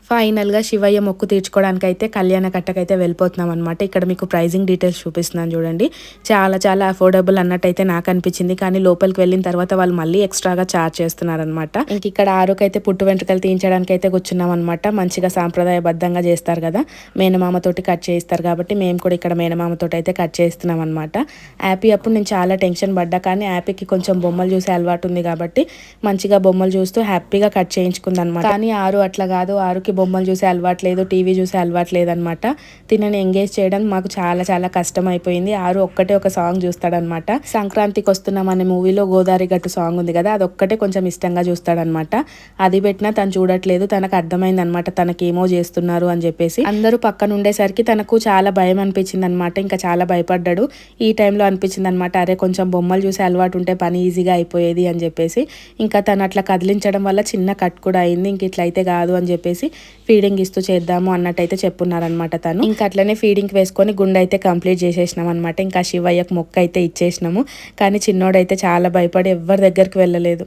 ఫైనల్‌గా శివయ్య మొక్కు తీర్చుకోవడానికైతే కళ్యాణ కట్టకైతే వెళ్ళిపోతున్నాం అనమాట. ఇక్కడ మీకు ప్రైజింగ్ డీటెయిల్స్ చూపిస్తున్నాను చూడండి. చాలా చాలా అఫోర్డబుల్ అన్నట్టయితే నాకు అనిపించింది. కానీ లోపలికి వెళ్ళిన తర్వాత వాళ్ళు మళ్ళీ ఎక్స్‌ట్రాగా చార్జ్ చేస్తున్నారనమాట. ఇంక ఇక్కడ ఆరుకైతే పుట్టు వెంట్రుకలు తీయించడానికైతే కూర్చున్నాం అనమాట. మంచిగా సాంప్రదాయబద్ధంగా చేస్తారు కదా! మేనమామతోటి కట్ చేయిస్తారు కాబట్టి మేము కూడా ఇక్కడ మేనమామతోటి అయితే కట్ చేస్తున్నాం అనమాట. యాపీ అప్పుడు నేను చాలా టెన్షన్ పడ్డా, కానీ యాపీకి కొంచెం బొమ్మలు చూసే అలవాటు ఉంది కాబట్టి మంచిగా బొమ్మలు చూస్తూ హ్యాపీగా కట్ చేయించుకుందనమాట. కానీ ఆరు అట్లా కాదు. ఆరుకి బొమ్మలు చూసే అలవాటు లేదు, టీవీ చూసే అలవాటు లేదనమాట. తినని ఎంగేజ్ చేయడం మాకు చాలా చాలా కష్టం అయిపోయింది. ఆరు ఒక్కటే ఒక సాంగ్ చూస్తాడనమాట. సంక్రాంతికి వస్తున్నాం అనే మూవీలో గోదావరి గట్టు సాంగ్ ఉంది కదా, అదొక్కటే కొంచెం ఇష్టంగా చూస్తాడనమాట. అది పెట్టినా తను చూడట్లేదు. తనకు అర్థమైంది అనమాట తనకేమో చేస్తున్నారు అని చెప్పేసి. అందరూ పక్కన ఉండేసరికి తనకు చాలా భయం అనిపించింది అనమాట. ఇంకా చాలా భయపడ్డాడు. ఈ టైంలో అనిపించింది అనమాట, అరే కొంచెం బొమ్మలు చూసే అలవాటు ఉంటే పని ఈజీగా అయిపోయేది అని చెప్పేసి. ఇంకా తను అట్లా కదిలించడం వల్ల చిన్న కట్ కూడా అయింది. ఇంక ఇట్లయితే కాదు అని చెప్పేసి ఫీడింగ్ ఇస్తూ చేద్దాము అన్నట్టయితే చెప్పున్నారనమాట తను. ఇంకా అట్లనే ఫీడింగ్ వేసుకొని గుండె అయితే కంప్లీట్ చేసేసినాం అనమాట. ఇంకా శివయ్యకు మొక్క అయితే ఇచ్చేసినాము. కానీ చిన్నోడైతే చాలా భయపడి ఎవరి దగ్గరికి వెళ్ళలేదు.